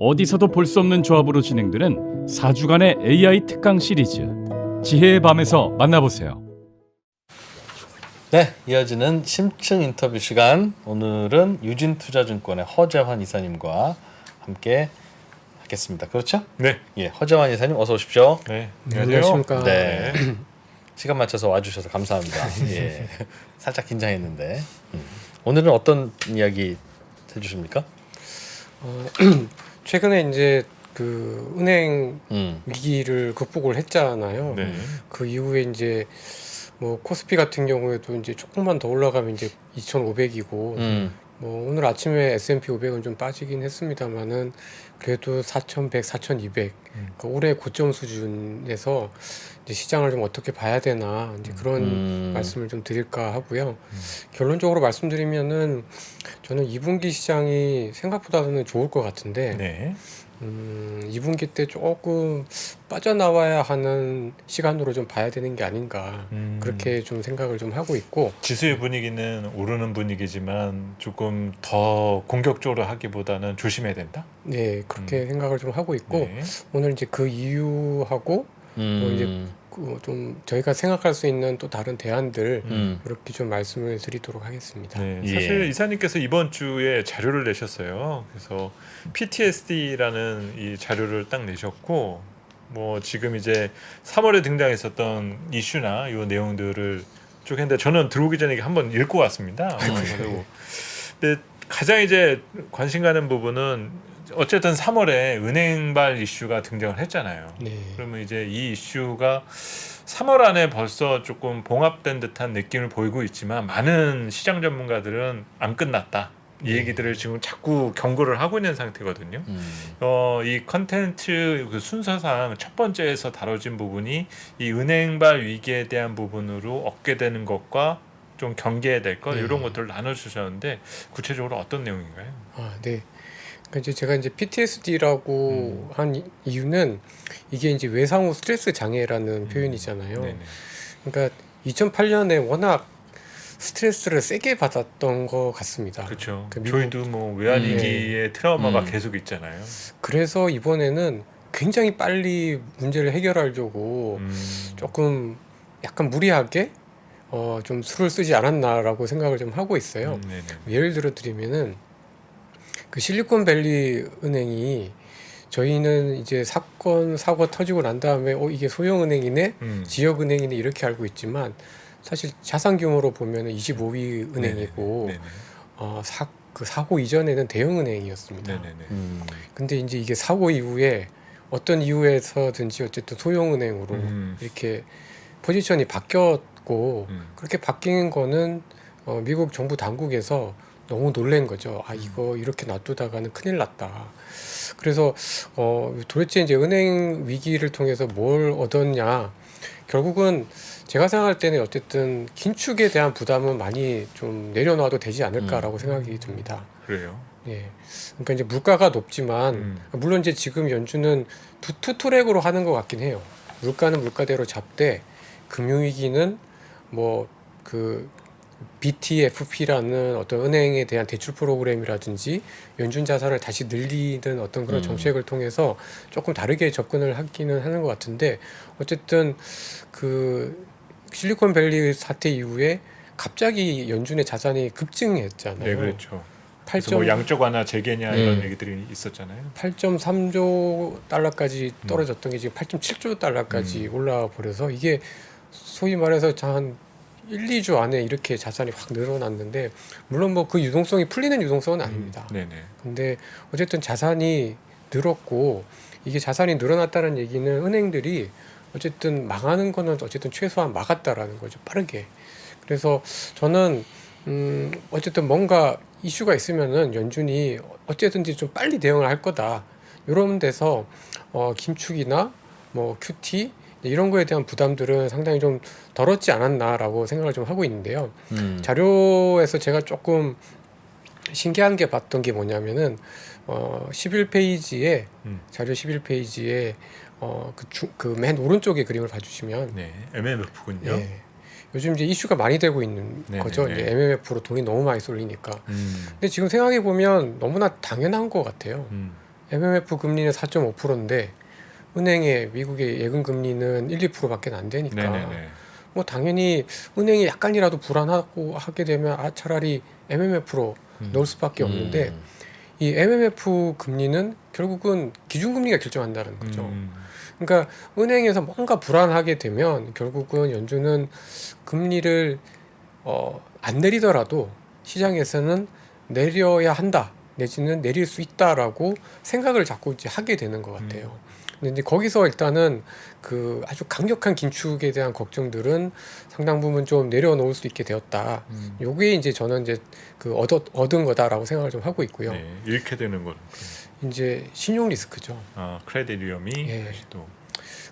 어디서도 볼 수 없는 조합으로 진행되는 4주간의 AI 특강 시리즈 지혜의 밤에서 만나보세요. 네, 이어지는 심층 인터뷰 시간. 오늘은 유진투자증권의 허재환 이사님과 함께 하겠습니다. 그렇죠? 네. 예, 허재환 이사님 어서 오십시오. 네. 안녕하십니까. 네. 시간 맞춰서 와주셔서 감사합니다. 예, 살짝 긴장했는데 오늘은 어떤 이야기 해주십니까? 최근에 이제 그 은행 음, 위기를 극복을 했잖아요. 네. 그 이후에 이제 뭐 코스피 같은 경우에도 이제 조금만 더 올라가면 이제 2,500이고 뭐 오늘 아침에 S&P 500은 좀 빠지긴 했습니다만은 그래도 4,100, 4,200 그러니까 올해 고점 수준에서 이제 시장을 좀 어떻게 봐야 되나 이제 그런 말씀을 좀 드릴까 하고요. 결론적으로 말씀드리면은 저는 2분기 시장이 생각보다는 좋을 것 같은데 네. 2분기 때 조금 빠져나와야 하는 시간으로 좀 봐야 되는 게 아닌가 그렇게 좀 생각을 좀 하고 있고 지수의 분위기는 오르는 분위기지만 조금 더 공격적으로 하기보다는 조심해야 된다. 네 그렇게 생각을 좀 하고 있고 네. 오늘 이제 그 이유하고 또 이제 좀 저희가 생각할 수 있는 또 다른 대안들 이렇게 좀 말씀을 드리도록 하겠습니다. 네, 예. 사실 이사님께서 이번 주에 자료를 내셨어요. 그래서 PTSD라는 이 자료를 딱 내셨고, 뭐 지금 이제 3월에 등장했었던 이슈나 이 내용들을 쭉 했는데 저는 들어오기 전에 이게 한번 읽고 왔습니다. 그리고 근데 가장 이제 관심 가는 부분은 어쨌든 3월에 은행발 이슈가 등장을 했잖아요. 네. 그러면 이제 이 이슈가 3월 안에 벌써 조금 봉합된 듯한 느낌을 보이고 있지만 많은 시장 전문가들은 안 끝났다. 이 얘기들을 지금 자꾸 경고를 하고 있는 상태거든요. 이 컨텐츠 그 순서상 첫 번째에서 다뤄진 부분이 이 은행발 위기에 대한 부분으로 얻게 되는 것과 좀 경계해야 될 것 이런 것들을 나눠주셨는데 구체적으로 어떤 내용인가요? 아, 네. 그러니까 이제 제가 이제 PTSD라고 한 이유는 이게 이제 외상후 스트레스 장애라는 표현이잖아요. 네네. 그러니까 2008년에 워낙 스트레스를 세게 받았던 것 같습니다. 그렇죠. 그 미국- 저희도 뭐 외환 네. 위기의 트라우마가 계속 있잖아요. 그래서 이번에는 굉장히 빨리 문제를 해결하려고 조금 약간 무리하게 좀 수를 쓰지 않았나라고 생각을 좀 하고 있어요. 네네. 예를 들어 드리면은 그 실리콘밸리 은행이 저희는 이제 사고 터지고 난 다음에 이게 소형은행이네, 지역은행이네 이렇게 알고 있지만 사실 자산 규모로 보면은 25위 은행이고 네네네. 그 사고 이전에는 대형은행이었습니다. 네네네. 근데 이제 이게 사고 이후에 어떤 이유에서든지 어쨌든 소형은행으로 이렇게 포지션이 바뀌었고 그렇게 바뀐 거는 미국 정부 당국에서 너무 놀란 거죠. 아 이거 이렇게 놔두다가는 큰일 났다. 그래서 도대체 이제 은행 위기를 통해서 뭘 얻었냐? 결국은 제가 생각할 때는 어쨌든 긴축에 대한 부담은 많이 좀 내려놔도 되지 않을까라고 생각이 듭니다. 그래요. 예. 그러니까 이제 물가가 높지만 물론 이제 지금 연준은 투 트랙으로 하는 것 같긴 해요. 물가는 물가대로 잡되 금융위기는 뭐 그 BTFP라는 어떤 은행에 대한 대출 프로그램이라든지 연준 자산을 다시 늘리는 어떤 그런 정책을 통해서 조금 다르게 접근을 하기는 하는 것 같은데 어쨌든 그 실리콘밸리 사태 이후에 갑자기 연준의 자산이 급증했잖아요. 네, 그렇죠. 8. 그래서 뭐 양적 완화 재개냐 이런 얘기들이 있었잖아요. 8.3조 달러까지 떨어졌던 게 지금 8.7조 달러까지 올라와 버려서 이게 소위 말해서 한 1, 2주 안에 이렇게 자산이 확 늘어났는데 물론 뭐 그 유동성이 풀리는 유동성은 아닙니다. 네네. 근데 어쨌든 자산이 늘었고 이게 자산이 늘어났다는 얘기는 은행들이 어쨌든 망하는 거는 어쨌든 최소한 막았다라는 거죠. 빠르게. 그래서 저는 어쨌든 뭔가 이슈가 있으면은 연준이 어쨌든지 좀 빨리 대응을 할 거다. 이런 데서 긴축이나 뭐 QT 이런 거에 대한 부담들은 상당히 좀 덜었지 않았나라고 생각을 좀 하고 있는데요. 자료에서 제가 조금 신기한 게 봤던 게 뭐냐면은 11페이지에 자료 11페이지에 그 맨 오른쪽에 그림을 봐주시면 네, MMF군요. 예, 요즘 이제 이슈가 많이 되고 있는 네네네. 거죠. 이제 MMF로 돈이 너무 많이 쏠리니까. 근데 지금 생각해 보면 너무나 당연한 것 같아요. MMF 금리는 4.5%인데 은행의 미국의 예금 금리는 1, 2%밖에 안 되니까 네네네. 뭐 당연히 은행이 약간이라도 불안하고 하게 되면 차라리 MMF로 넣을 수밖에 없는데 이 MMF 금리는 결국은 기준금리가 결정한다는 거죠. 그러니까 은행에서 뭔가 불안하게 되면 결국은 연준은 금리를 안 내리더라도 시장에서는 내려야 한다 내지는 내릴 수 있다라고 생각을 자꾸 이제 하게 되는 것 같아요. 근데 이제 거기서 일단은 그 아주 강력한 긴축에 대한 걱정들은 상당 부분 좀 내려놓을 수 있게 되었다. 요게 이제 저는 이제 그 얻은 거다라고 생각을 좀 하고 있고요. 네, 잃게 되는 건 이제 신용 리스크죠. 크레딧 위험이 예. 다시 또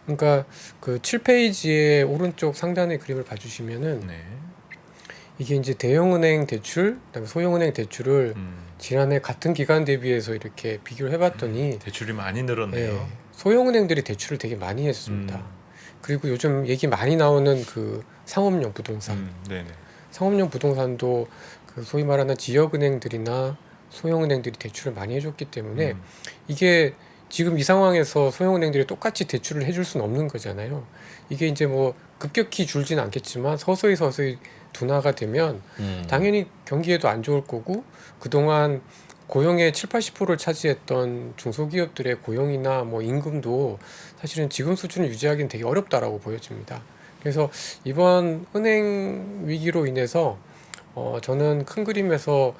그러니까 그 7페이지의 오른쪽 상단의 그림을 봐주시면은 네. 이게 이제 대형은행 대출, 그다음에 소형은행 대출을 지난해 같은 기간 대비해서 이렇게 비교를 해봤더니 대출이 많이 늘었네요. 예, 소형은행들이 대출을 되게 많이 했습니다. 그리고 요즘 얘기 많이 나오는 그 상업용 부동산, 네네. 상업용 부동산도 그 소위 말하는 지역은행들이나 소형은행들이 대출을 많이 해줬기 때문에 이게 지금 이 상황에서 소형은행들이 똑같이 대출을 해줄 수는 없는 거잖아요. 이게 이제 뭐 급격히 줄지는 않겠지만 서서히 둔화가 되면 당연히 경기에도 안 좋을 거고 그동안 고용의 7, 80%를 차지했던 중소기업들의 고용이나 뭐 임금도 사실은 지금 수준을 유지하기는 되게 어렵다라고 보여집니다. 그래서 이번 은행 위기로 인해서 저는 큰 그림에서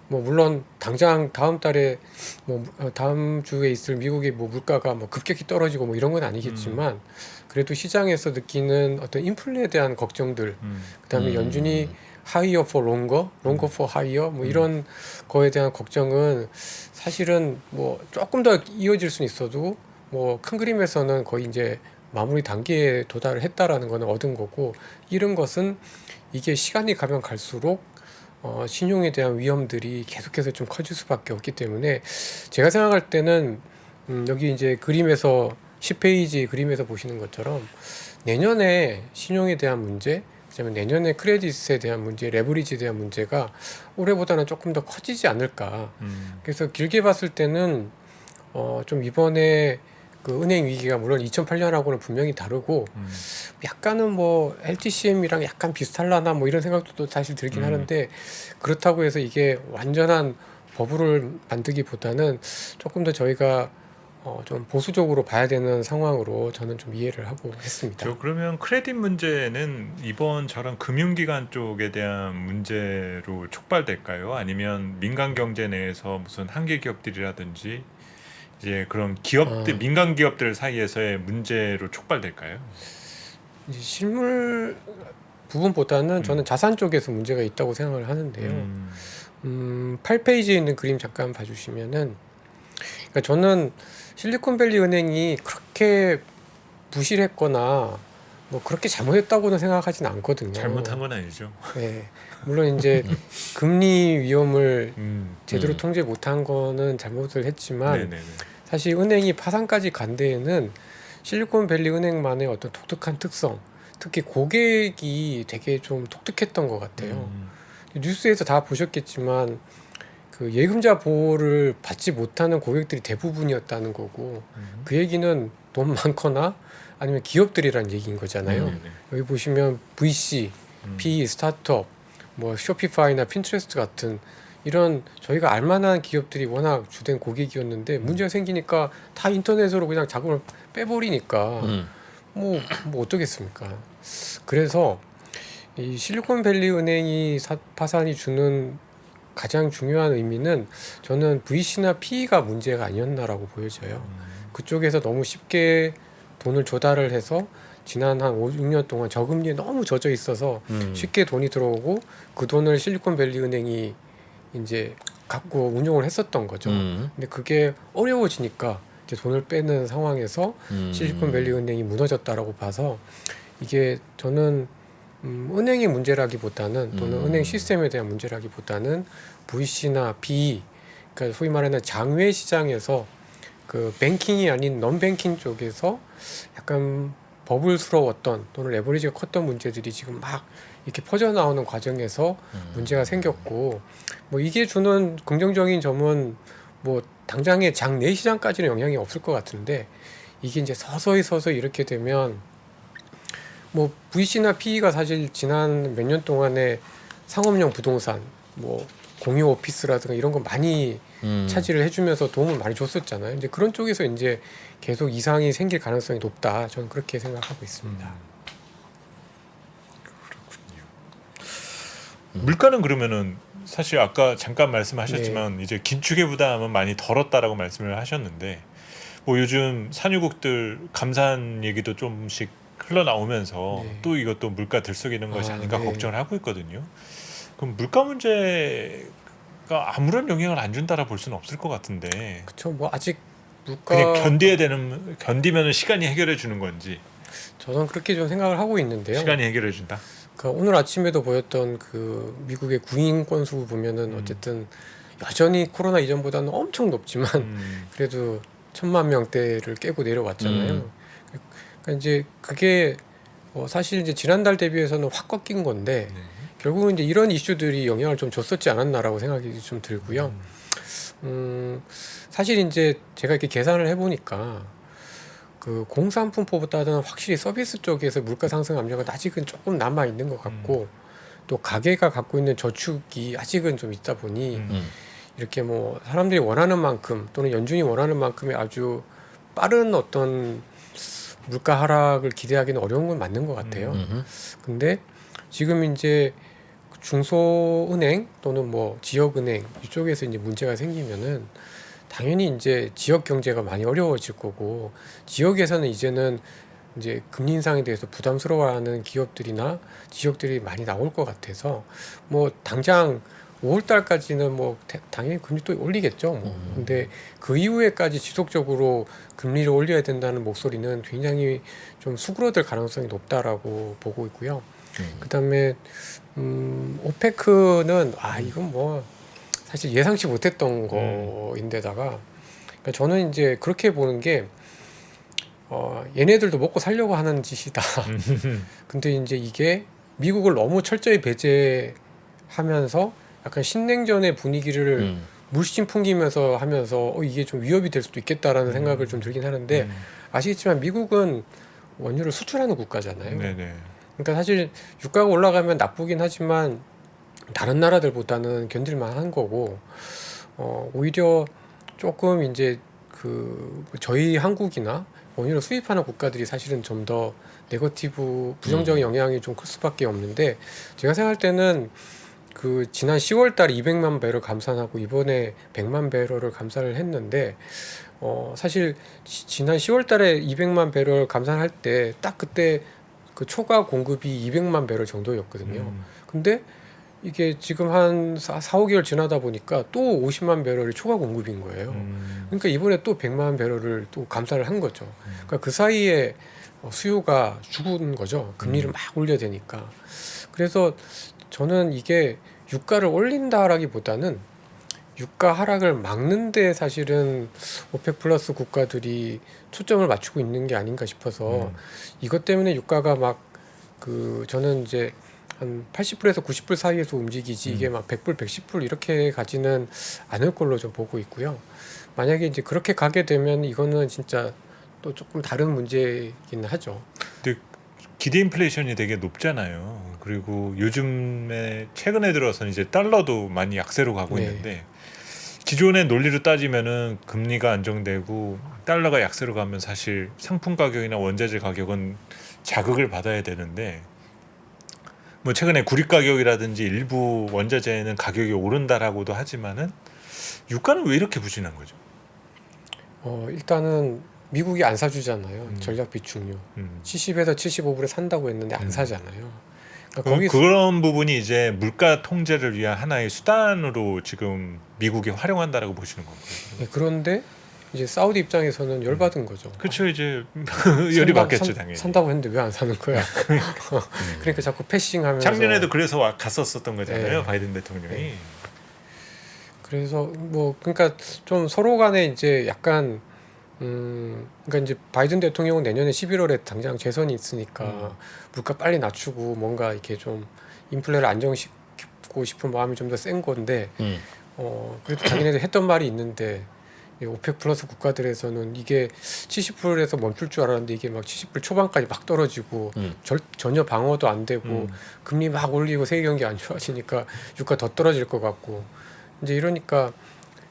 뭐 물론 당장 다음 달에 뭐 다음 주에 있을 미국의 뭐 물가가 뭐 급격히 떨어지고 뭐 이런 건 아니겠지만 그래도 시장에서 느끼는 어떤 인플레에 대한 걱정들, 그다음에 연준이 higher for longer, longer for higher 뭐 이런 거에 대한 걱정은 사실은 뭐 조금 더 이어질 수는 있어도 뭐 큰 그림에서는 거의 이제 마무리 단계에 도달을 했다라는 거는 얻은 거고 이런 것은 이게 시간이 가면 갈수록 신용에 대한 위험들이 계속해서 좀 커질 수밖에 없기 때문에 제가 생각할 때는 여기 이제 그림에서 10페이지 그림에서 보시는 것처럼 내년에 신용에 대한 문제, 그다음에 내년에 크레딧에 대한 문제, 레버리지에 대한 문제가 올해보다는 조금 더 커지지 않을까. 그래서 길게 봤을 때는 좀 이번에 그 은행 위기가 물론 2008년하고는 분명히 다르고 약간은 뭐 LTCM이랑 약간 비슷할라나 뭐 이런 생각도 또 사실 들긴 하는데 그렇다고 해서 이게 완전한 버블을 만들기보다는 조금 더 저희가 좀 보수적으로 봐야 되는 상황으로 저는 좀 이해를 하고 했습니다. 그러면 크레딧 문제는 이번 저런 금융기관 쪽에 대한 문제로 촉발될까요? 아니면 민간 경제 내에서 무슨 한계 기업들이라든지 이제 그런 기업들, 민간 기업들 사이에서의 문제로 촉발될까요? 이제 실물 부분보다는 저는 자산 쪽에서 문제가 있다고 생각을 하는데요. 8페이지에 있는 그림 잠깐 봐주시면은, 그러니까 저는 실리콘밸리 은행이 그렇게 부실했거나 뭐 그렇게 잘못했다고는 생각하진 않거든요. 잘못한 건 아니죠. 네, 물론 이제 금리 위험을 제대로 음. 통제 못한 거는 잘못을 했지만 네네네. 사실 은행이 파산까지 간 데에는 실리콘밸리 은행만의 어떤 독특한 특성, 특히 고객이 되게 좀 독특했던 것 같아요. 뉴스에서 다 보셨겠지만 그 예금자 보호를 받지 못하는 고객들이 대부분이었다는 거고 그 얘기는 돈 많거나 아니면 기업들이란 얘기인 거잖아요. 네네네. 여기 보시면 VC, PE, 스타트업, 뭐 쇼피파이나 핀트레스트 같은 이런 저희가 알만한 기업들이 워낙 주된 고객이었는데 문제가 생기니까 다 인터넷으로 그냥 자금을 빼버리니까 뭐 어떠겠습니까? 그래서 이 실리콘밸리 은행이 파산이 주는 가장 중요한 의미는 저는 VC나 PE가 문제가 아니었나라고 보여져요. 그쪽에서 너무 쉽게 돈을 조달을 해서 지난 한 5, 6년 동안 저금리에 너무 젖어 있어서 쉽게 돈이 들어오고 그 돈을 실리콘밸리 은행이 이제 갖고 운용을 했었던 거죠. 근데 그게 어려워지니까 이제 돈을 빼는 상황에서 실리콘밸리 은행이 무너졌다라고 봐서 이게 저는 은행의 문제라기보다는 또는 은행 시스템에 대한 문제라기보다는 VC나 PE, 그러니까 소위 말하는 장외 시장에서 그 뱅킹이 아닌 non-뱅킹 쪽에서 약간 버블스러웠던 또는 레버리지가 컸던 문제들이 지금 막 이렇게 퍼져나오는 과정에서 문제가 생겼고 뭐 이게 주는 긍정적인 점은 뭐 당장의 장내 시장까지는 영향이 없을 것 같은데 이게 이제 서서히 이렇게 되면 뭐 VC나 PE가 사실 지난 몇 년 동안에 상업용 부동산 뭐 공유 오피스라든가 이런 거 많이 차지를 해주면서 도움을 많이 줬었잖아요. 이제 그런 쪽에서 이제 계속 이상이 생길 가능성이 높다. 저는 그렇게 생각하고 있습니다. 물가는 그러면은 사실 아까 잠깐 말씀하셨지만 이제 긴축의 부담은 많이 덜었다라고 말씀을 하셨는데 뭐 요즘 산유국들 감산 얘기도 좀씩 흘러나오면서 네. 또 이것도 물가 들썩이는 것이 아닌가 네. 걱정을 하고 있거든요. 그럼 물가 문제가 아무런 영향을 안 준다라 볼 수는 없을 것 같은데 그렇죠. 뭐 아직 물가 그냥 견디면은 시간이 해결해 주는 건지 저는 그렇게 좀 생각을 하고 있는데요. 시간이 해결해 준다. 그러니까 오늘 아침에도 보였던 그 미국의 구인 건수 보면은 어쨌든 여전히 코로나 이전보다는 엄청 높지만 그래도 1,000만 명대를 깨고 내려왔잖아요. 그러니까 이제 그게 사실 이제 지난달 대비해서는 확 꺾인 건데 네. 결국은 이제 이런 이슈들이 영향을 좀 줬었지 않았나라고 생각이 좀 들고요. 사실 이제 제가 이렇게 계산을 해보니까 그 공산품보다는 확실히 서비스 쪽에서 물가 상승 압력은 아직은 조금 남아 있는 것 같고 또 가게가 갖고 있는 저축이 아직은 좀 있다 보니 이렇게 뭐 사람들이 원하는 만큼 또는 연준이 원하는 만큼의 아주 빠른 어떤 물가 하락을 기대하기는 어려운 건 맞는 것 같아요. 근데 지금 이제 중소은행 또는 뭐 지역은행 이쪽에서 이제 문제가 생기면은 당연히 이제 지역 경제가 많이 어려워질 거고 지역에서는 이제는 이제 금리 인상에 대해서 부담스러워하는 기업들이나 지역들이 많이 나올 것 같아서 뭐 당장 5월 달까지는 뭐 당연히 금리 또 올리겠죠. 뭐. 근데 그 이후에까지 지속적으로 금리를 올려야 된다는 목소리는 굉장히 좀 수그러들 가능성이 높다라고 보고 있고요. 그다음에 오페크는 이건 뭐 사실 예상치 못했던 거인데다가 그러니까 저는 이제 그렇게 보는 게 얘네들도 먹고 살려고 하는 짓이다. 근데 이제 이게 미국을 너무 철저히 배제하면서 약간 신냉전의 분위기를 물씬 풍기면서 하면서 이게 좀 위협이 될 수도 있겠다라는 생각을 좀 들긴 하는데 아시겠지만 미국은 원유를 수출하는 국가잖아요. 네네. 그러니까 사실 유가가 올라가면 나쁘긴 하지만 다른 나라들보다는 견딜만 한 거고 오히려 조금 이제 그 저희 한국이나 원유를 수입하는 국가들이 사실은 좀 더 네거티브 부정적인 영향이 좀 클 수밖에 없는데 제가 생각할 때는 그 지난 10월 달에 200만 배럴 감산하고 이번에 100만 배럴을 감산을 했는데 사실 지난 10월 달에 200만 배럴 감산할 때 딱 그때 그 초과 공급이 200만 배럴 정도였거든요. 근데 이게 지금 한 4, 5개월 지나다 보니까 또 50만 배럴이 초과 공급인 거예요. 그러니까 이번에 또 100만 배럴을 또 감산을 한 거죠. 그러니까 그 사이에 수요가 죽은 거죠. 금리를 막 올려야 되니까. 그래서 저는 이게 유가를 올린다라기보다는 유가 하락을 막는데 사실은 오펙 플러스 국가들이 초점을 맞추고 있는 게 아닌가 싶어서 이것 때문에 유가가 막 그 저는 이제 한 80불에서 90불 사이에서 움직이지 이게 막 100불, 110불 이렇게 가지는 않을 걸로 좀 보고 있고요. 만약에 이제 그렇게 가게 되면 이거는 진짜 또 조금 다른 문제이긴 하죠. 근데 기대 인플레이션이 되게 높잖아요. 그리고 요즘에 최근에 들어서는 이제 달러도 많이 약세로 가고 네. 있는데 기존의 논리로 따지면은 금리가 안정되고 달러가 약세로 가면 사실 상품 가격이나 원자재 가격은 자극을 받아야 되는데 뭐 최근에 구리 가격이라든지 일부 원자재는 가격이 오른다라고도 하지만은 유가는 왜 이렇게 부진한 거죠? 일단은 미국이 안 사주잖아요. 전략 비축유 70에서 75불에 산다고 했는데 안 사잖아요. 그러니까 그런 부분이 이제 물가 통제를 위한 하나의 수단으로 지금 미국이 활용한다라고 보시는 건가요? 네, 그런데 이제 사우디 입장에서는 열받은 거죠. 그렇죠. 이제 열이 받겠죠 당연히. 산다고 했는데 왜 안 사는 거야? 그러니까 자꾸 패싱하면서. 작년에도 그래서 갔었던 거잖아요. 네. 바이든 대통령이. 네. 그래서 뭐 그러니까 좀 서로 간에 이제 약간 그러니까 이제 바이든 대통령은 내년에 11월에 당장 재선이 있으니까 물가 빨리 낮추고 뭔가 이렇게 좀 인플레를 안정시키고 싶은 마음이 좀 더 센 건데 그래도 자기네들 했던 말이 있는데 이 오펙 플러스 국가들에서는 이게 70불에서 멈출 줄 알았는데 이게 막 70불 초반까지 막 떨어지고 전혀 방어도 안 되고 금리 막 올리고 세계 경기 안 좋아지니까 유가 더 떨어질 것 같고 이제 이러니까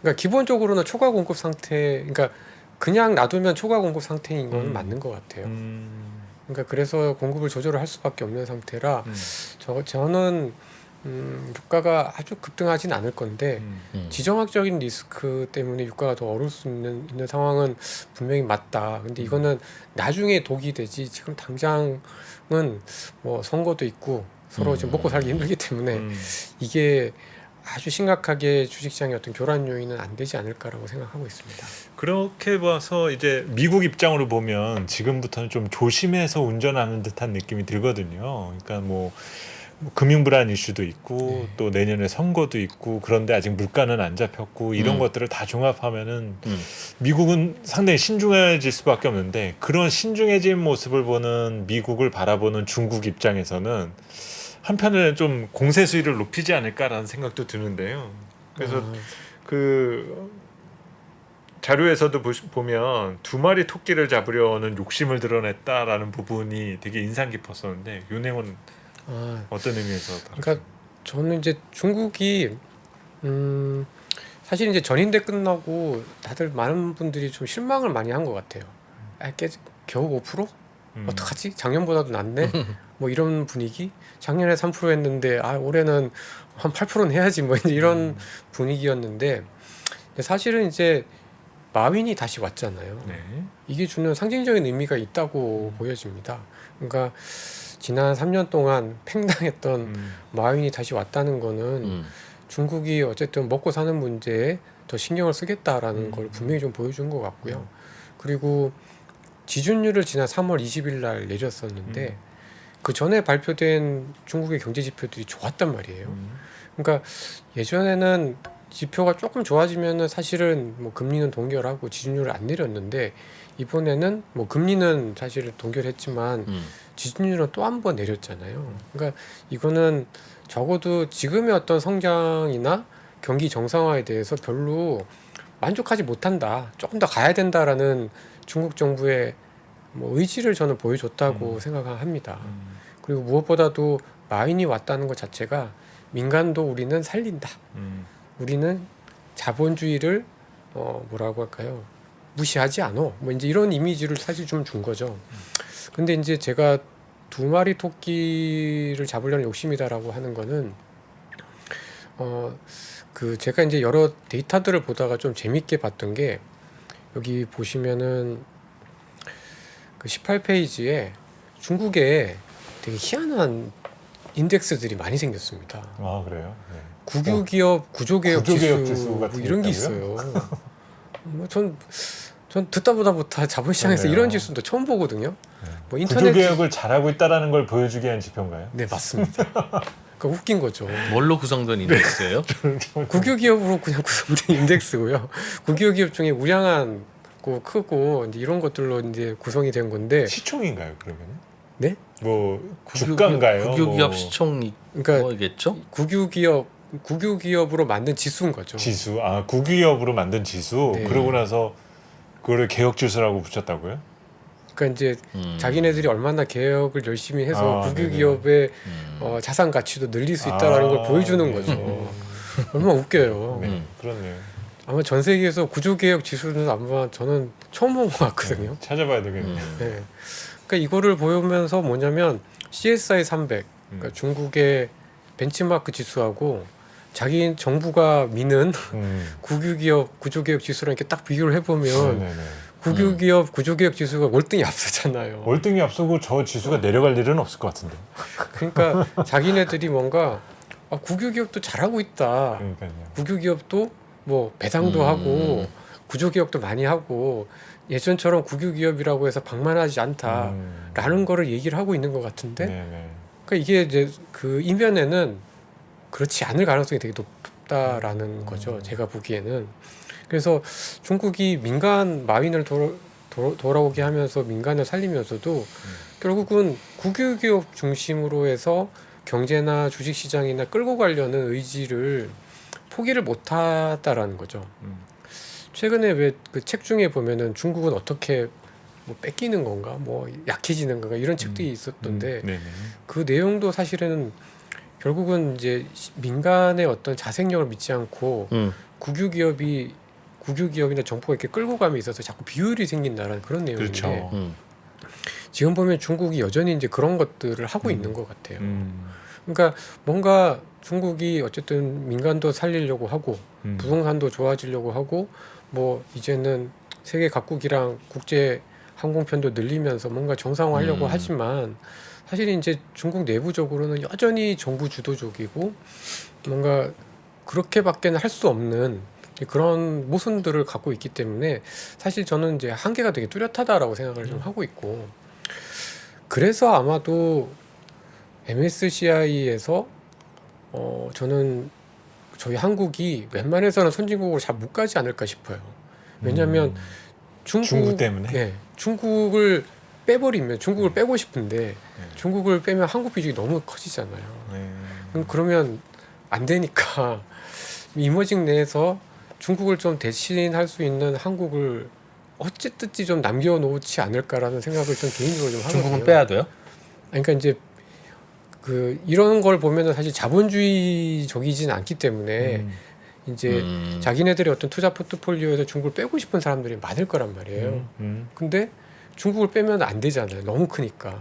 그러니까 기본적으로는 초과 공급 상태 그러니까 그냥 놔두면 초과 공급 상태인 건 맞는 것 같아요. 그러니까 그래서 공급을 조절을 할 수밖에 없는 상태라 저는 유가가 아주 급등하진 않을 건데 지정학적인 리스크 때문에 유가가 더 오를 수 있는 상황은 분명히 맞다. 근데 이거는 나중에 독이 되지 지금 당장은 뭐 선거도 있고 서로 지금 먹고 살기 힘들기 때문에 이게 아주 심각하게 주식시장의 어떤 교란 요인은 안 되지 않을까라고 생각하고 있습니다. 그렇게 봐서 이제 미국 입장으로 보면 지금부터는 좀 조심해서 운전하는 듯한 느낌이 들거든요. 그러니까 뭐 금융 불안 이슈도 있고 또 내년에 선거도 있고 그런데 아직 물가는 안 잡혔고 이런 것들을 다 종합하면은 미국은 상당히 신중해질 수밖에 없는데 그런 신중해진 모습을 보는 미국을 바라보는 중국 입장에서는 한편으로는 좀 공세 수위를 높이지 않을까라는 생각도 드는데요. 그래서 그 자료에서도 보면 두 마리 토끼를 잡으려는 욕심을 드러냈다라는 부분이 되게 인상 깊었었는데 이 내용은 어떤 의미에서 그러니까 저는 이제 중국이 사실 이제 전인대 끝나고 다들 많은 분들이 좀 실망을 많이 한 것 같아요. 겨우 5%? 어떡하지? 작년보다도 낫네. 뭐 이런 분위기. 작년에 3% 했는데 올해는 한 8%는 해야지 뭐 이런 분위기였는데 사실은 이제 마윈이 다시 왔잖아요. 네. 이게 주는 상징적인 의미가 있다고 보여집니다. 그러니까 지난 3년 동안 팽당했던 마윈이 다시 왔다는 거는 중국이 어쨌든 먹고 사는 문제에 더 신경을 쓰겠다라는 걸 분명히 좀 보여준 것 같고요. 그리고 지준율을 지난 3월 20일 날 내렸었는데 그 전에 발표된 중국의 경제 지표들이 좋았단 말이에요. 그러니까 예전에는 지표가 조금 좋아지면은 사실은 뭐 금리는 동결하고 지준율을 안 내렸는데 이번에는 뭐 금리는 사실 동결했지만 지준율은 또 한 번 내렸잖아요. 그러니까 이거는 적어도 지금의 어떤 성장이나 경기 정상화에 대해서 별로 만족하지 못한다. 조금 더 가야 된다라는 중국 정부의 뭐 의지를 저는 보여줬다고 생각합니다. 그리고 무엇보다도 마윈이 왔다는 것 자체가 민간도 우리는 살린다. 우리는 자본주의를 뭐라고 할까요? 무시하지 않아. 뭐 이제 이런 이미지를 사실 좀 준 거죠. 근데 이제 제가 두 마리 토끼를 잡으려는 욕심이다라고 하는 거는 그 제가 이제 여러 데이터들을 보다가 좀 재밌게 봤던 게 여기 보시면은 그 18페이지에 중국에 되게 희한한 인덱스들이 많이 생겼습니다. 아 그래요? 네. 국유기업 구조개혁 구조개혁 지수 지수 같은 뭐 이런 게 있다고요? 있어요. 전 듣다 보다 자본시장에서 그러네요. 이런 지수도 처음 보거든요. 네. 뭐 인터넷 구조개혁을 잘하고 있다라는 걸 보여주기 위한 지표인가요? 네 맞습니다. 그러니까 웃긴 거죠. 뭘로 구성된 인덱스예요? 국유기업으로 그냥 구성된 인덱스고요. 국유기업 중에 우량한 고 크고 이제 이런 것들로 이제 구성이 된 건데 시총인가요 그러면? 네? 뭐 주가인가요? 국유기업 뭐 시총이 그러니까 뭐겠죠? 국유기업으로 만든 지수인 거죠. 지수. 아 국유기업으로 만든 지수. 네. 그러고 나서 그거를 개혁지수라고 붙였다고요? 그러니까 이제 자기네들이 얼마나 개혁을 열심히 해서 아, 국유기업의 자산 가치도 늘릴 수 있다라는 걸 보여주는 네. 거죠. 얼마나 웃겨요. 네, 그렇네요. 아마 전 세계에서 구조개혁 지수는 아마 저는 처음 본 것 같거든요. 찾아봐야 되겠네요. 네. 그러니까 이거를 보면서 뭐냐면 CSI 300, 그러니까 중국의 벤치마크 지수하고 자기 정부가 미는 국유기업 구조개혁 지수랑 이렇게 딱 비교를 해보면 네네네. 국유기업 구조개혁 지수가 월등히 앞서잖아요. 월등히 앞서고 저 지수가 내려갈 일은 없을 것 같은데. 그러니까 자기네들이 뭔가 국유기업도 잘하고 있다. 그러니까요. 국유기업도 뭐 배당도 하고 구조개혁도 많이 하고 예전처럼 국유기업이라고 해서 방만하지 않다라는 거를 얘기를 하고 있는 것 같은데 네네. 그러니까 이게 이제 그 이면에는 그렇지 않을 가능성이 되게 높다라는 거죠. 제가 보기에는. 그래서 중국이 민간 마윈을 돌아오게 하면서 민간을 살리면서도 결국은 국유기업 중심으로 해서 경제나 주식시장이나 끌고 가려는 의지를 포기를 못하다라는 거죠. 음. 최근에 왜 그 책 중에 보면은 중국은 어떻게 뭐 뺏기는 건가, 뭐 약해지는 건가 이런 책들이 있었던데 네네. 그 내용도 사실은 결국은 이제 민간의 어떤 자생력을 믿지 않고 국유기업이나 정부가 이렇게 끌고 감에 있어서 자꾸 비효율이 생긴다라는 그런 내용인데 그렇죠. 지금 보면 중국이 여전히 이제 그런 것들을 하고 있는 것 같아요. 음. 그러니까 뭔가 중국이 어쨌든 민간도 살리려고 하고 부동산도 좋아지려고 하고 뭐 이제는 세계 각국이랑 국제 항공편도 늘리면서 뭔가 정상화하려고 하지만 사실 이제 중국 내부적으로는 여전히 정부 주도적이고 뭔가 그렇게밖에는 할 수 없는 그런 모순들을 갖고 있기 때문에 사실 저는 이제 한계가 되게 뚜렷하다라고 생각을 좀 하고 있고 그래서 아마도 MSCI에서 저는 저희 한국이 웬만해서는 선진국으로 잘 못 가지 않을까 싶어요. 왜냐하면 중국 때문에? 네, 중국을 빼버리면 중국을 빼고 싶은데 중국을 빼면 한국 비중이 너무 커지잖아요. 그러면 안 되니까 이머징 내에서 중국을 좀 대신할 수 있는 한국을 어쨌든지 좀 남겨놓지 않을까라는 생각을 좀 개인적으로 좀 하거든요. 중국은 빼야 돼요? 그러니까 이제 그 이런 걸 보면은 사실 자본주의적이진 않기 때문에 이제 자기네들의 어떤 투자 포트폴리오에서 중국을 빼고 싶은 사람들이 많을 거란 말이에요. 근데 중국을 빼면 안 되잖아요. 너무 크니까.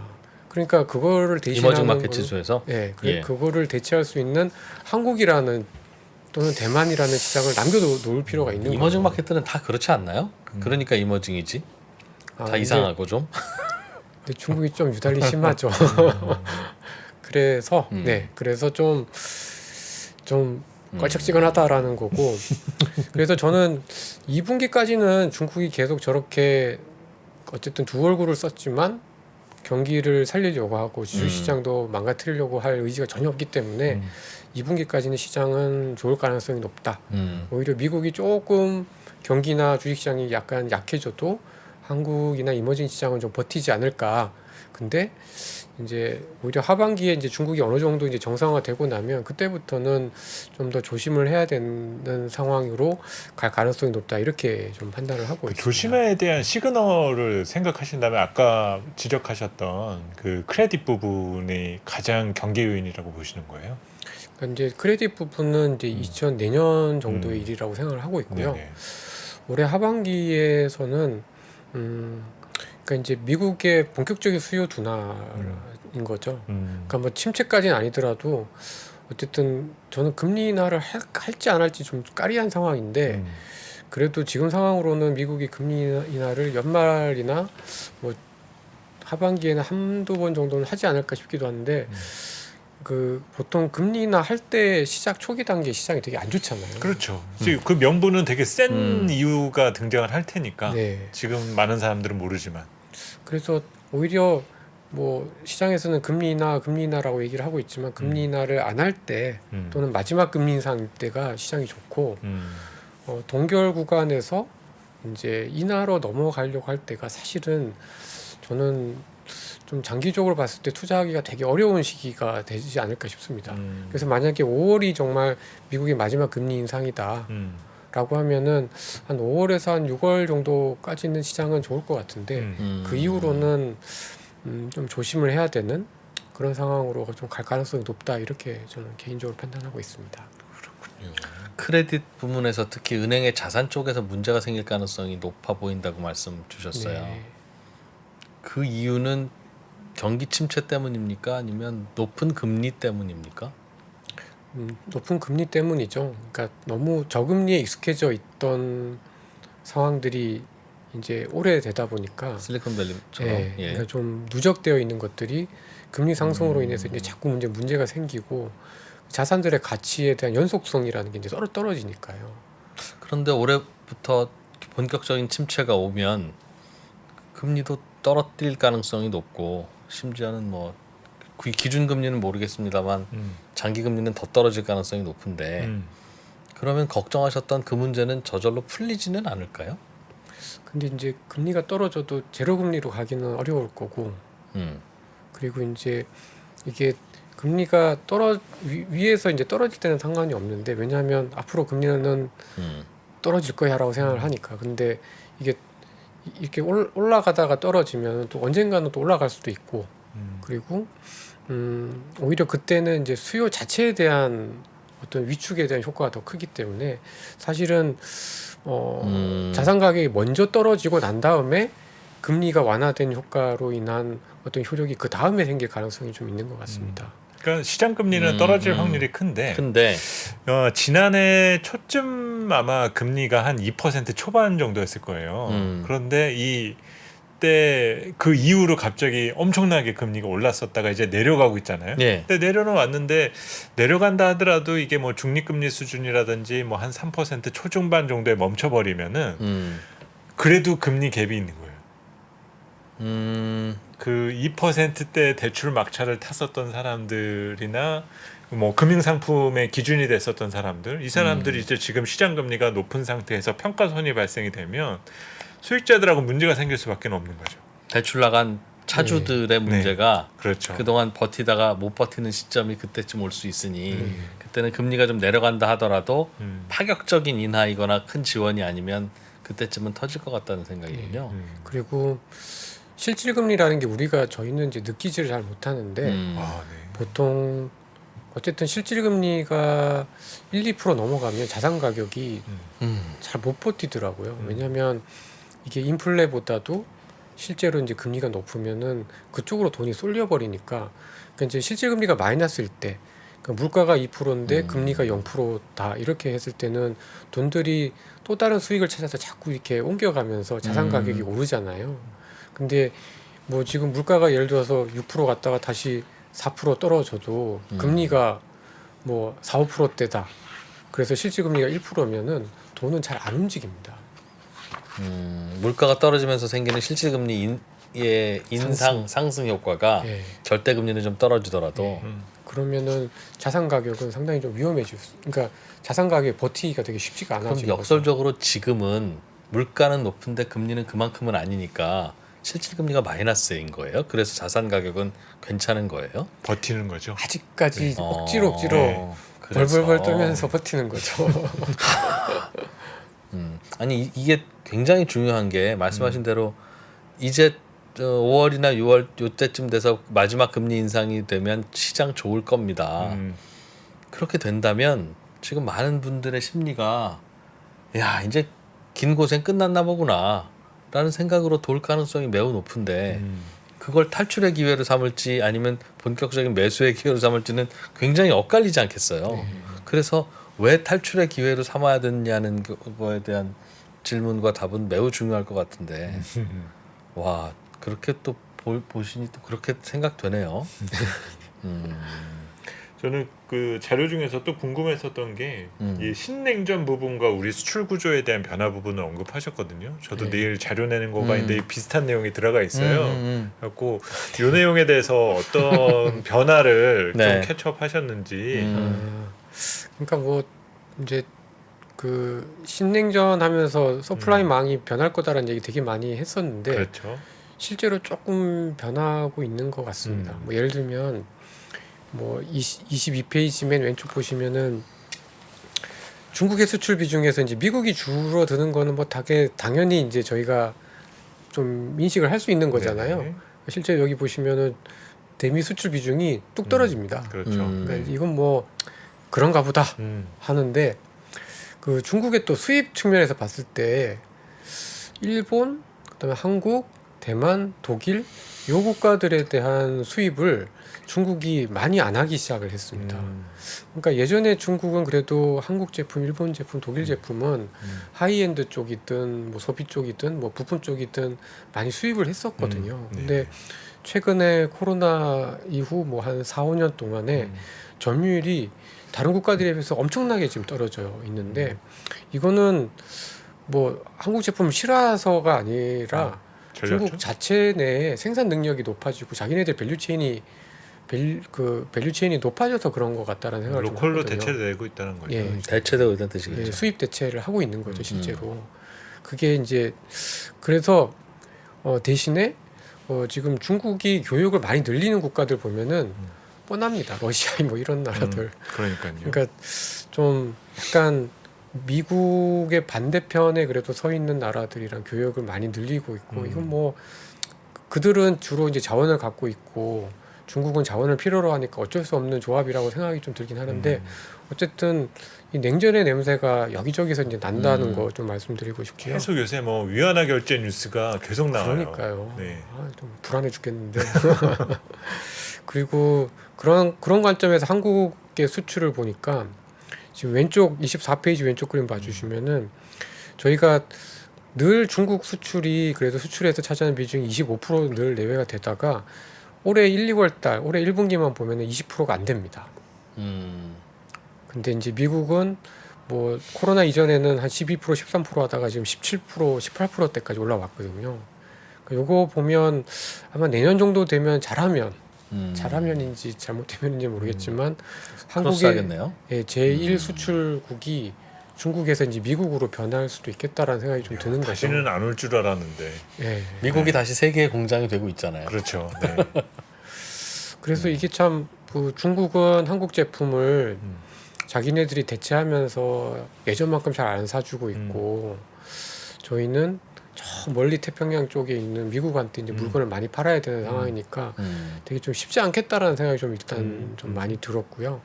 그러니까 그거를 대신하는 이머징 마켓 지수에서 네, 예. 그거를 대체할 수 있는 한국이라는 또는 대만이라는 시장을 남겨놓을 필요가 있는 거예요. 이머징 마켓들은 다 그렇지 않나요? 그러니까 이머징이지. 다 근데- 이상하고 좀. 근데 중국이 좀 유달리 심하죠. 그래서 그래서 좀 껄쩍지근하다라는 거고. 그래서 저는 2분기까지는 중국이 계속 저렇게 어쨌든 두 얼굴을 썼지만 경기를 살리려고 하고 주식시장도 망가뜨리려고 할 의지가 전혀 없기 때문에 2분기까지는 시장은 좋을 가능성이 높다. 오히려 미국이 조금 경기나 주식시장이 약간 약해져도 한국이나 이머징 시장은 좀 버티지 않을까. 근데 이제 오히려 하반기에 이제 중국이 어느 정도 이제 정상화되고 나면 그때부터는 좀 더 조심을 해야 되는 상황으로 갈 가능성이 높다 이렇게 좀 판단을 하고 그 있습니다. 조심에 대한 시그널을 생각하신다면 아까 지적하셨던 그 크레딧 부분이 가장 경계 요인이라고 보시는 거예요? 그러니까 이제 크레딧 부분은 이제 2004년 정도의 음. 일이라고 생각을 하고 있고요. 네네. 올해 하반기에서는 그러니까 이제 미국의 본격적인 수요 둔화인 거죠. 그러니까 뭐 침체까지는 아니더라도 어쨌든 저는 금리 인하를 할지 안 할지 좀 까리한 상황인데 그래도 지금 상황으로는 미국이 금리 인하를 연말이나 뭐 하반기에는 한두 번 정도는 하지 않을까 싶기도 한데 그 보통 금리 인하 할 때 시작 초기 단계 시장이 되게 안 좋잖아요. 그렇죠. 지금 그 명분은 되게 센 이유가 등장을 할 테니까 네. 지금 많은 사람들은 모르지만 그래서 오히려 뭐 시장에서는 금리 인하라고 얘기를 하고 있지만 금리 인하를 안 할 때 또는 마지막 금리 인상 때가 시장이 좋고 동결 구간에서 이제 인하로 넘어가려고 할 때가 사실은 저는 좀 장기적으로 봤을 때 투자하기가 되게 어려운 시기가 되지 않을까 싶습니다. 그래서 만약에 5월이 정말 미국의 마지막 금리 인상이다. 라고 하면은 한 5월에서 한 6월 정도까지는 시장은 좋을 것 같은데 그 이후로는 좀 조심을 해야 되는 그런 상황으로 좀 갈 가능성이 높다 이렇게 저는 개인적으로 판단하고 있습니다. 크레딧 부문에서 특히 은행의 자산 쪽에서 문제가 생길 가능성이 높아 보인다고 말씀 주셨어요. 네. 그 이유는 경기 침체 때문입니까? 아니면 높은 금리 때문입니까? 높은 금리 때문이죠. 그러니까 너무 저금리에 익숙해져 있던 상황들이 이제 오래되다 보니까 실리콘밸리처럼. 예, 예. 그러니까 좀 누적되어 있는 것들이 금리 상승으로 인해서 이제 자꾸 문제가 생기고 자산들의 가치에 대한 연속성이라는 게 이제 떨어지니까요. 그런데 올해부터 본격적인 침체가 오면 금리도 떨어뜨릴 가능성이 높고 심지어는 뭐 기준 금리는 모르겠습니다만 장기 금리는 더 떨어질 가능성이 높은데 그러면 걱정하셨던 그 문제는 저절로 풀리지는 않을까요? 근데 이제 금리가 떨어져도 제로 금리로 가기는 어려울 거고 음. 그리고 이제 이게 금리가 위에서 이제 떨어질 때는 상관이 없는데 왜냐하면 앞으로 금리는 떨어질 거야라고 생각을 하니까. 근데 이게 이렇게 올라가다가 떨어지면 또 언젠가는 또 올라갈 수도 있고 그리고 오히려 그때는 이제 수요 자체에 대한 어떤 위축에 대한 효과가 더 크기 때문에 사실은 자산 가격이 먼저 떨어지고 난 다음에 금리가 완화된 효과로 인한 어떤 효력이 그 다음에 생길 가능성이 좀 있는 것 같습니다. 그러니까 시장 금리는 떨어질 확률이 큰데 지난해 초쯤 아마 금리가 한 2% 초반 정도였을 거예요. 그런데 이때 그 이후로 갑자기 엄청나게 금리가 올랐었다가 이제 내려가고 있잖아요. 예. 근데 내려는 왔는데 내려간다 하더라도 이게 뭐 중립금리 수준이라든지 뭐 한 3% 초중반 정도에 멈춰버리면은 그래도 금리 갭이 있는 거예요. 그 2%대 대출 막차를 탔었던 사람들이나 뭐 금융상품의 기준이 됐었던 사람들, 이 사람들이 이제 지금 시장 금리가 높은 상태에서 평가손이 발생이 되면 수익자들하고 문제가 생길 수밖에 없는 거죠. 대출 나간 차주들의 문제가 그렇죠. 그동안 버티다가 못 버티는 시점이 그때쯤 올 수 있으니 그때는 금리가 좀 내려간다 하더라도 파격적인 인하이거나 큰 지원이 아니면 그때쯤은 터질 것 같다는 생각이군요. 그리고 실질금리라는 게 저희는 이제 느끼지를 잘 못하는데 보통 어쨌든 실질금리가 1, 2% 넘어가면 자산 가격이 잘 못 버티더라고요. 왜냐하면 이게 인플레보다도 실제로 이제 금리가 높으면은 그쪽으로 돈이 쏠려 버리니까 그러니까 이제 실질금리가 마이너스일 때 그러니까 물가가 2%인데 금리가 0%다 이렇게 했을 때는 돈들이 또 다른 수익을 찾아서 자꾸 이렇게 옮겨가면서 자산 가격이 오르잖아요. 근데 뭐 지금 물가가 예를 들어서 6% 갔다가 다시 4% 떨어져도 금리가 뭐 4, 5%대다. 그래서 실질금리가 1%면은 돈은 잘 안 움직입니다. 물가가 떨어지면서 생기는 실질금리의 상승 효과가 절대금리는 좀 떨어지더라도 그러면은 자산 가격은 상당히 좀 그러니까 자산 가격이 버티기가 되게 쉽지가 않아지는 거죠. 그럼 역설적으로 지금은 물가는 높은데 금리는 그만큼은 아니니까 실질금리가 마이너스인 거예요. 그래서 자산 가격은 괜찮은 거예요. 버티는 거죠. 아직까지 억지로 그래서. 벌벌벌 떨면서 버티는 거죠. 아니 이게 굉장히 중요한 게 말씀하신 대로 이제 5월이나 6월 요때쯤 돼서 마지막 금리 인상이 되면 시장 좋을 겁니다. 그렇게 된다면 지금 많은 분들의 심리가 야 이제 긴 고생 끝났나 보구나 라는 생각으로 돌 가능성이 매우 높은데 그걸 탈출의 기회로 삼을지 아니면 본격적인 매수의 기회로 삼을지는 굉장히 엇갈리지 않겠어요. 그래서 왜 탈출의 기회로 삼아야 되냐는 거에 대한 질문과 답은 매우 중요할 것 같은데 와 그렇게 또 보시니 또 그렇게 생각되네요. 저는 그 자료 중에서 또 궁금했었던 게 이 신냉전 부분과 우리 수출 구조에 대한 변화 부분을 언급하셨거든요. 저도 내일 자료 내는 거가 있는데 비슷한 내용이 들어가 있어요. 그래갖고 이 내용에 대해서 어떤 변화를 좀 캐치업하셨는지. 그러니까 뭐 이제 그 신냉전 하면서 서플라이망이 변할 거다라는 얘기 되게 많이 했었는데 그렇죠. 실제로 조금 변하고 있는 것 같습니다. 뭐 예를 들면 뭐 22페이지 맨 왼쪽 보시면은 중국의 수출 비중에서 이제 미국이 줄어드는 거는 뭐 당연히 이제 저희가 좀 인식을 할 수 있는 거잖아요. 네네. 실제 여기 보시면은 대미 수출 비중이 뚝 떨어집니다. 그렇죠. 그러니까 이건 뭐 그런가 보다 하는데 그 중국의 또 수입 측면에서 봤을 때 일본, 그다음에 한국, 대만, 독일 요 국가들에 대한 수입을 중국이 많이 안 하기 시작을 했습니다. 그러니까 예전에 중국은 그래도 한국 제품, 일본 제품, 독일 제품은 하이엔드 쪽이든 뭐 소비 쪽이든 뭐 부품 쪽이든 많이 수입을 했었거든요. 근데 최근에 코로나 이후 뭐 한 4, 5년 동안에 점유율이 다른 국가들에 비해서 엄청나게 지금 떨어져 있는데 이거는 뭐 한국 제품을 싫어서가 아니라 중국 자체 내에 생산 능력이 높아지고 자기네들 밸류체인이 높아져서 그런 것 같다라는 생각을 좀 로컬로 하거든요. 대체되고 있다는 거죠. 예. 대체되고 있다는 뜻이겠죠. 예, 수입 대체를 하고 있는 거죠, 실제로. 그게 이제 그래서 대신에 지금 중국이 교육을 많이 늘리는 국가들 보면은 뻔합니다. 러시아 뭐 이런 나라들. 그러니까요. 그러니까 좀 약간 미국의 반대편에 그래도 서 있는 나라들이랑 교역을 많이 늘리고 있고 이건 뭐 그들은 주로 이제 자원을 갖고 있고 중국은 자원을 필요로 하니까 어쩔 수 없는 조합이라고 생각이 좀 들긴 하는데 어쨌든 이 냉전의 냄새가 여기저기서 이제 난다는 거 좀 말씀드리고 싶고요. 계속 요새 뭐 위안화 결제 뉴스가 계속 나와요. 그러니까요. 네. 좀 불안해 죽겠는데. 그리고 그런 관점에서 한국의 수출을 보니까 지금 왼쪽 24페이지 왼쪽 그림 봐주시면은 저희가 늘 중국 수출이 그래도 수출에서 차지하는 비중이 25% 내외가 되다가 올해 1, 2월 달, 올해 1분기만 보면은 20%가 안 됩니다. 근데 이제 미국은 뭐 코로나 이전에는 한 12%, 13% 하다가 지금 17%, 18%대까지 올라왔거든요. 요거 보면 아마 내년 정도 되면 잘하면인지 잘못되면인지 모르겠지만 한국의 크로스하겠네요. 예, 제1 수출국이 중국에서 이제 미국으로 변할 수도 있겠다라는 생각이 좀 드는 거죠. 다시는 안 올 줄 알았는데. 예. 미국이 다시 세계의 공장이 되고 있잖아요. 그렇죠. 네. 그래서 이게 참 그 중국은 한국 제품을 자기네들이 대체하면서 예전만큼 잘 안 사주고 있고 저희는 저 멀리 태평양 쪽에 있는 미국한테 이제 물건을 많이 팔아야 되는 상황이니까 되게 좀 쉽지 않겠다라는 생각이 좀 일단 좀 많이 들었고요.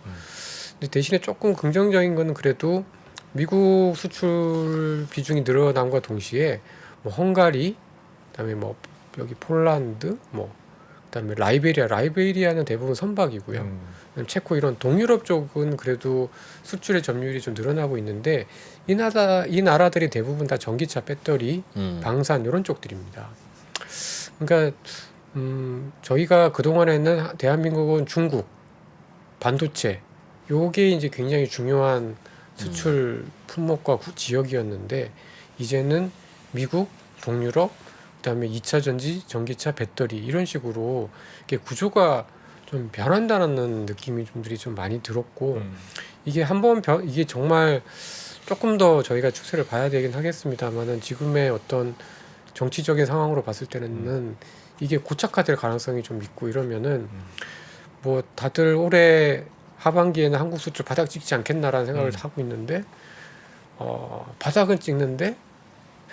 근데 대신에 조금 긍정적인 거는 그래도 미국 수출 비중이 늘어남과 동시에 뭐 헝가리, 그다음에 뭐 여기 폴란드, 뭐 그다음에 라이베리아는 대부분 선박이고요. 체코 이런 동유럽 쪽은 그래도 수출의 점유율이 좀 늘어나고 있는데 이 나라들이 대부분 다 전기차, 배터리, 방산 이런 쪽들입니다. 그러니까 저희가 그 동안에는 대한민국은 중국 반도체 요게 이제 굉장히 중요한 수출 품목과 지역이었는데 이제는 미국, 동유럽, 그다음에 2차 전지, 전기차, 배터리 이런 식으로 이게 구조가 좀 변한다는 느낌이 좀 많이 들었고 이게 이게 정말 조금 더 저희가 추세를 봐야 되긴 하겠습니다만은 지금의 어떤 정치적인 상황으로 봤을 때는 이게 고착화될 가능성이 좀 있고 이러면은 뭐 다들 올해 하반기에는 한국 수출 바닥 찍지 않겠나라는 생각을 하고 있는데 바닥은 찍는데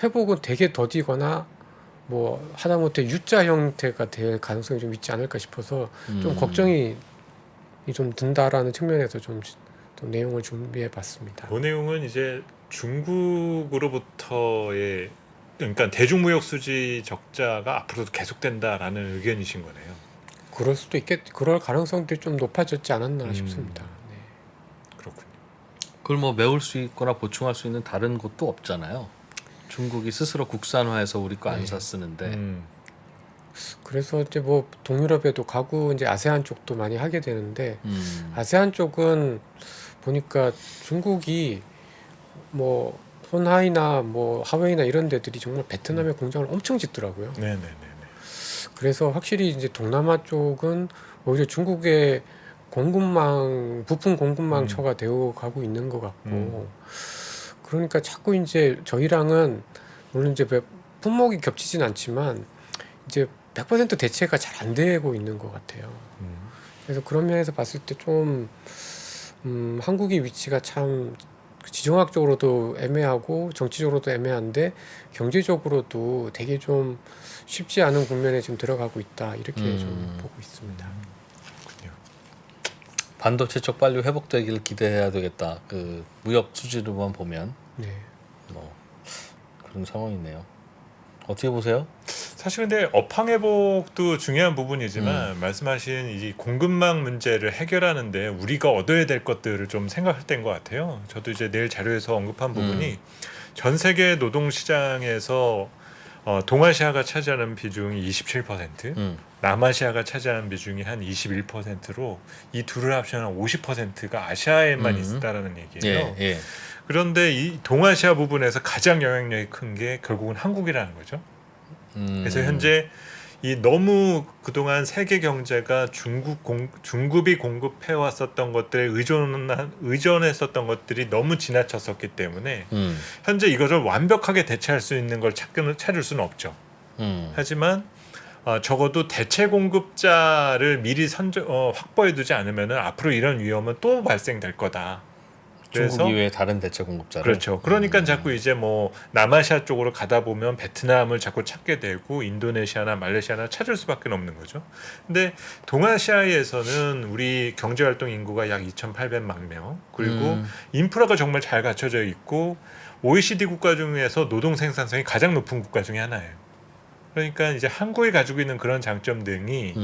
회복은 되게 더디거나 뭐 하다못해 U자 형태가 될 가능성이 좀 있지 않을까 싶어서 좀 걱정이 좀 든다라는 측면에서 좀 내용을 준비해봤습니다. 그 내용은 이제 중국으로부터의 그러니까 대중무역 수지 적자가 앞으로도 계속된다라는 의견이신 거네요. 그럴 가능성들이 좀 높아졌지 않았나 싶습니다. 네. 그렇군요. 그걸 뭐 메울 수 있거나 보충할 수 있는 다른 곳도 없잖아요. 중국이 스스로 국산화해서 우리 거 안 사 쓰는데. 그래서 이제 뭐 동유럽에도 가고 이제 아세안 쪽도 많이 하게 되는데 아세안 쪽은 보니까 중국이 뭐 혼하이나 뭐 하웨이나 이런 데들이 정말 베트남에 공장을 엄청 짓더라고요. 네네네. 그래서 확실히 이제 동남아 쪽은 오히려 중국의 부품 공급망처가 되어 가고 있는 것 같고 그러니까 자꾸 이제 저희랑은 물론 이제 품목이 겹치진 않지만 이제 100% 대체가 잘 안 되고 있는 것 같아요. 그래서 그런 면에서 봤을 때 좀 한국의 위치가 참 지정학적으로도 애매하고 정치적으로도 애매한데 경제적으로도 되게 좀 쉽지 않은 국면에 지금 들어가고 있다 이렇게 좀 보고 있습니다. 그렇군요. 반도체 쪽 빨리 회복되기를 기대해야 되겠다. 그 무역 수지로만 보면 네. 뭐 그런 상황이네요. 어떻게 보세요? 사실 근데 업황 회복도 중요한 부분이지만 말씀하신 이 공급망 문제를 해결하는데 우리가 얻어야 될 것들을 좀 생각할 때인 것 같아요. 저도 이제 내일 자료에서 언급한 부분이 전 세계 노동 시장에서 동아시아가 차지하는 비중이 27%, 남아시아가 차지하는 비중이 한 21%로 이 둘을 합치면 한 50%가 아시아에만 있다라는 얘기예요. 예. 그런데 이 동아시아 부분에서 가장 영향력이 큰 게 결국은 한국이라는 거죠. 그래서 현재 이 너무 그동안 세계 경제가 중국이 공급해 왔었던 것들에 의존했었던 것들이 너무 지나쳤었기 때문에 현재 이것을 완벽하게 대체할 수 있는 걸 찾을 수는 없죠. 하지만 적어도 대체 공급자를 미리 확보해두지 않으면은 앞으로 이런 위험은 또 발생될 거다. 중국 이외에 다른 대체 공급자를. 그렇죠. 그러니까 자꾸 이제 뭐 남아시아 쪽으로 가다 보면 베트남을 자꾸 찾게 되고 인도네시아나 말레이시아나 찾을 수밖에 없는 거죠. 근데 동아시아에서는 우리 경제활동 인구가 약 2,800만 명, 그리고 인프라가 정말 잘 갖춰져 있고 OECD 국가 중에서 노동 생산성이 가장 높은 국가 중에 하나예요. 그러니까 이제 한국이 가지고 있는 그런 장점 등이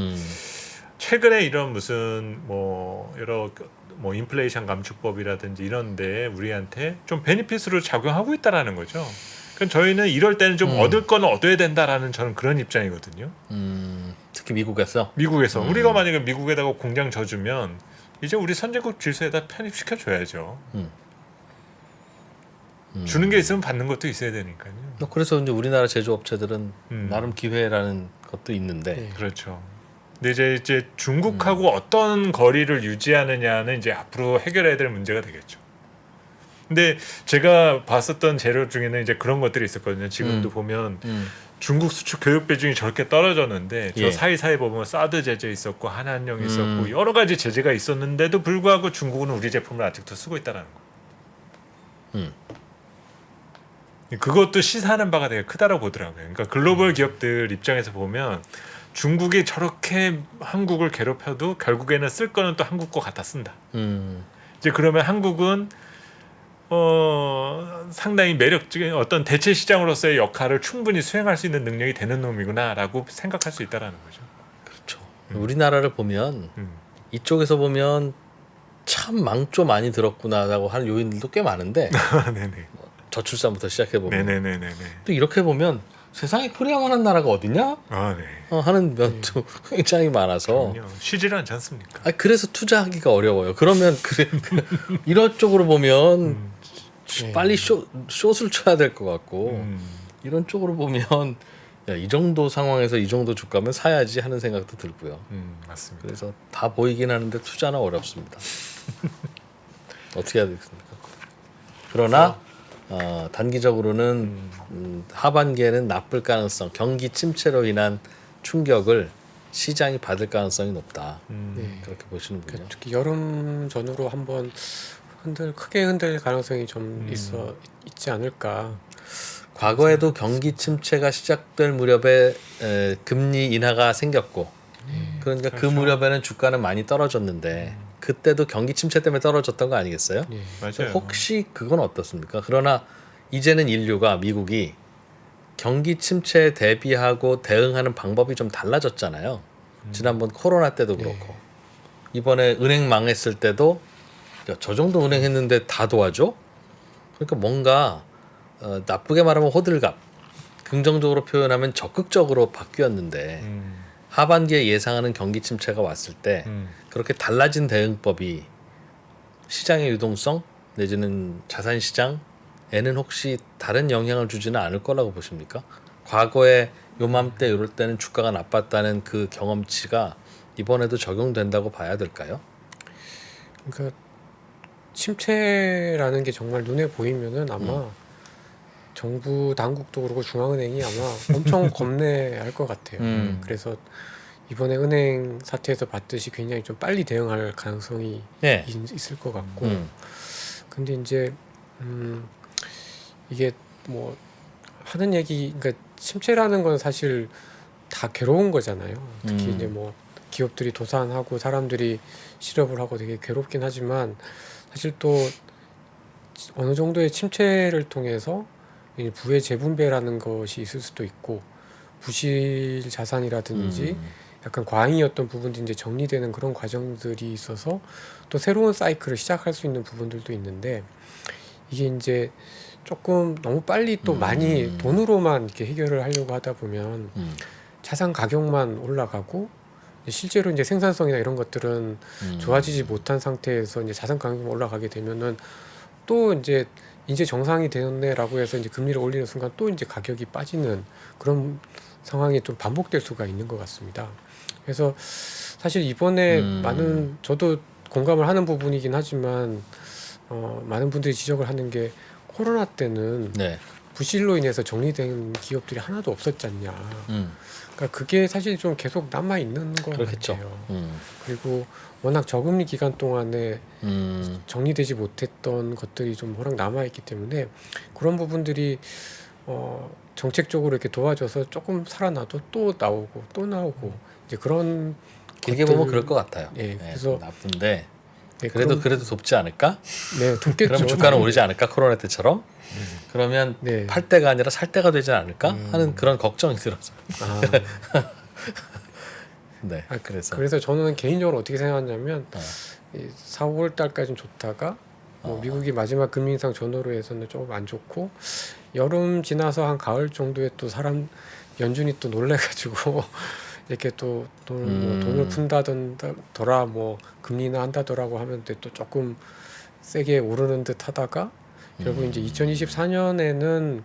최근에 이런 무슨 뭐 여러 뭐 인플레이션 감축법이라든지 이런데 우리한테 좀 베니핏으로 작용하고 있다라는 거죠. 그러니까 저희는 이럴 때는 좀 얻을 거는 얻어야 된다라는 저는 그런 입장이거든요. 특히 미국에서. 미국에서 우리가 만약에 미국에다가 공장 져주면 이제 우리 선진국 질서에다 편입시켜 줘야죠. 주는 게 있으면 받는 것도 있어야 되니까요. 그래서 이제 우리나라 제조업체들은 음. 나름 기회라는 것도 있는데. 네. 그렇죠. 근데 이제 중국하고 어떤 거리를 유지하느냐는 이제 앞으로 해결해야 될 문제가 되겠죠. 근데 제가 봤었던 재료 중에는 이제 그런 것들이 있었거든요. 지금도 보면 중국 수출 교육 비중이 저렇게 떨어졌는데 저 예. 사이사이 보면 사드 제재 있었고 한한령 있었고 여러 가지 제재가 있었는데도 불구하고 중국은 우리 제품을 아직도 쓰고 있다는 거. 그것도 시사하는 바가 되게 크다라고 보더라고요. 그러니까 글로벌 기업들 입장에서 보면 중국이 저렇게 한국을 괴롭혀도 결국에는 쓸 거는 또 한국 거 갖다 쓴다. 이제 그러면 한국은 상당히 매력적인 어떤 대체 시장으로서의 역할을 충분히 수행할 수 있는 능력이 되는 놈이구나라고 생각할 수 있다라는 거죠. 그렇죠. 우리나라를 보면 음. 이쪽에서 보면 참 망조 많이 들었구나라고 하는 요인들도 꽤 많은데 네네. 저출산부터 시작해 보면 네네네네네. 또 이렇게 보면 세상에 코리아만한 나라가 어디냐 아 네. 하는 면도 굉장히 많아서 그럼요. 쉬질 않지 않습니까? 그래서 투자하기가 어려워요. 그러면 이런 쪽으로 보면 네. 빨리 숏을 쳐야 될 것 같고 음. 이런 쪽으로 보면 야, 이 정도 상황에서 이 정도 주가면 사야지 하는 생각도 들고요. 맞습니다. 그래서 다 보이긴 하는데 투자는 어렵습니다. 어떻게 해야 되겠습니까? 그러나 단기적으로는 하반기에는 나쁠 가능성, 경기 침체로 인한 충격을 시장이 받을 가능성이 높다. 네. 그렇게 보시는군요. 특히 여름 전후로 한번 크게 흔들 가능성이 좀 있지 않을까. 과거에도 경기 침체가 시작될 무렵에 금리 인하가 생겼고, 그러니까 그 그렇죠. 무렵에는 주가는 많이 떨어졌는데 그때도 경기 침체 때문에 떨어졌던 거 아니겠어요? 예. 맞아요. 혹시 그건 어떻습니까? 그러나 이제는 인류가 미국이 경기 침체에 대비하고 대응하는 방법이 좀 달라졌잖아요. 지난번 코로나 때도 그렇고 이번에 은행 망했을 때도 야, 저 정도 은행 했는데 다 도와줘? 그러니까 뭔가 나쁘게 말하면 호들갑, 긍정적으로 표현하면 적극적으로 바뀌었는데 하반기에 예상하는 경기 침체가 왔을 때 그렇게 달라진 대응법이 시장의 유동성 내지는 자산 시장에는 혹시 다른 영향을 주지는 않을 거라고 보십니까? 과거에 요맘때 이럴 때는 주가가 나빴다는 그 경험치가 이번에도 적용된다고 봐야 될까요? 그러니까 침체라는 게 정말 눈에 보이면은 아마 정부 당국도 그렇고 중앙은행이 아마 엄청 겁내할 것 같아요. 그래서 이번에 은행 사태에서 봤듯이 굉장히 좀 빨리 대응할 가능성이 네. 있을 것 같고, 근데 이제 이게 뭐 하는 얘기, 그러니까 침체라는 건 사실 다 괴로운 거잖아요. 특히 이제 뭐 기업들이 도산하고 사람들이 실업을 하고 되게 괴롭긴 하지만 사실 또 어느 정도의 침체를 통해서 이 부의 재분배라는 것이 있을 수도 있고 부실 자산이라든지 약간 과잉이었던 부분들이 이제 정리되는 그런 과정들이 있어서 또 새로운 사이클을 시작할 수 있는 부분들도 있는데 이게 이제 조금 너무 빨리 또 많이 돈으로만 이렇게 해결을 하려고 하다 보면 자산 가격만 올라가고 실제로 이제 생산성이나 이런 것들은 좋아지지 못한 상태에서 이제 자산 가격만 올라가게 되면은 또 이제 정상이 되었네라고 해서 이제 금리를 올리는 순간 또 이제 가격이 빠지는 그런 상황이 좀 반복될 수가 있는 것 같습니다. 그래서 사실 이번에 많은 저도 공감을 하는 부분이긴 하지만 많은 분들이 지적을 하는 게 코로나 때는 네. 부실로 인해서 정리된 기업들이 하나도 없었지 않냐. 음. 그러니까 그게 사실 좀 계속 남아 있는 것 그렇겠죠. 같아요. 음. 그리고 워낙 저금리 기간 동안에 음. 정리되지 못했던 것들이 좀 워낙 남아 있기 때문에 그런 부분들이 정책적으로 이렇게 도와줘서 조금 살아나도 또 나오고 또 나오고 이제 그런 길게 것들- 보면 그럴 것 같아요. 예, 네, 그래서- 나쁜데 네, 그래도 돕지 않을까? 네, 돕겠죠. 그럼 주가는 오르지 않을까? 코로나 때처럼? 그러면 네. 팔 때가 아니라 살 때가 되지 않을까? 음. 하는 그런 걱정이 들어서. 아, 네. 아, 그래서 그래서 저는 개인적으로 어떻게 생각하냐면 어. 이 4, 5월 달까지는 좋다가 뭐 미국이 마지막 금리 인상 전후로 해서는 조금 안 좋고 여름 지나서 한 가을 정도에 또 연준이 또 놀래가지고 이렇게 또 돈을 푼다더라 뭐 금리나 한다더라고 하면 또 조금 세게 오르는 듯 하다가 결국 이제 2024년에는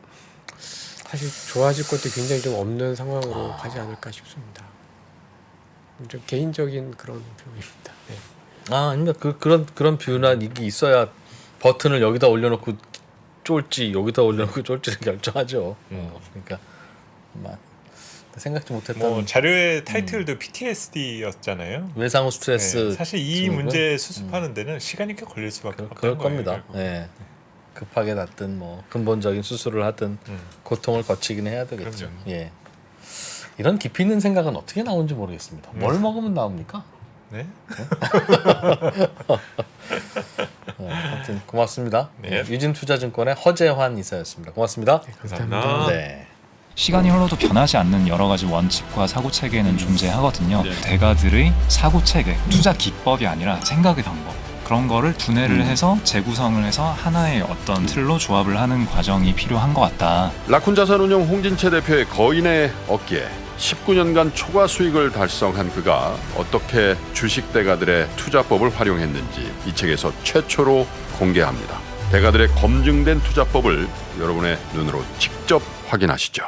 사실 좋아질 것도 굉장히 좀 없는 상황으로 가지 않을까 싶습니다. 좀 개인적인 그런 표현입니다. 네. 아닙니다. 그런 뷰나 이게 있어야 버튼을 여기다 올려놓고 쫄지 여기다 올려놓고 쫄지를 결정하죠. 그러니까 생각지 못했던 뭐 자료의 타이틀도 PTSD였잖아요. 외상후 스트레스 네, 사실 이 증후군? 문제 수습하는 데는 시간이 꽤 걸릴 수밖에 그럴 없다는 겁니다. 거예요. 결국. 네. 급하게 났든 뭐 근본적인 수술을 하든 고통을 거치긴 해야 되겠죠. 그럼요. 예. 이런 깊이 있는 생각은 어떻게 나오는지 모르겠습니다. 뭘 먹으면 나옵니까? 네. 아무튼 고맙습니다. 네. 유진투자증권의 허재환 이사였습니다. 고맙습니다. 감사합니다. 네. 시간이 흘러도 변하지 않는 여러 가지 원칙과 사고 체계는 존재하거든요. 대가들의 사고 체계, 투자 기법이 아니라 생각의 방법. 그런 거를 분해를 해서 재구성을 해서 하나의 어떤 틀로 조합을 하는 과정이 필요한 것 같다. 라쿤 자산운용 홍진채 대표의 거인의 어깨에 19년간 초과 수익을 달성한 그가 어떻게 주식 대가들의 투자법을 활용했는지 이 책에서 최초로 공개합니다. 대가들의 검증된 투자법을 여러분의 눈으로 직접 확인하시죠.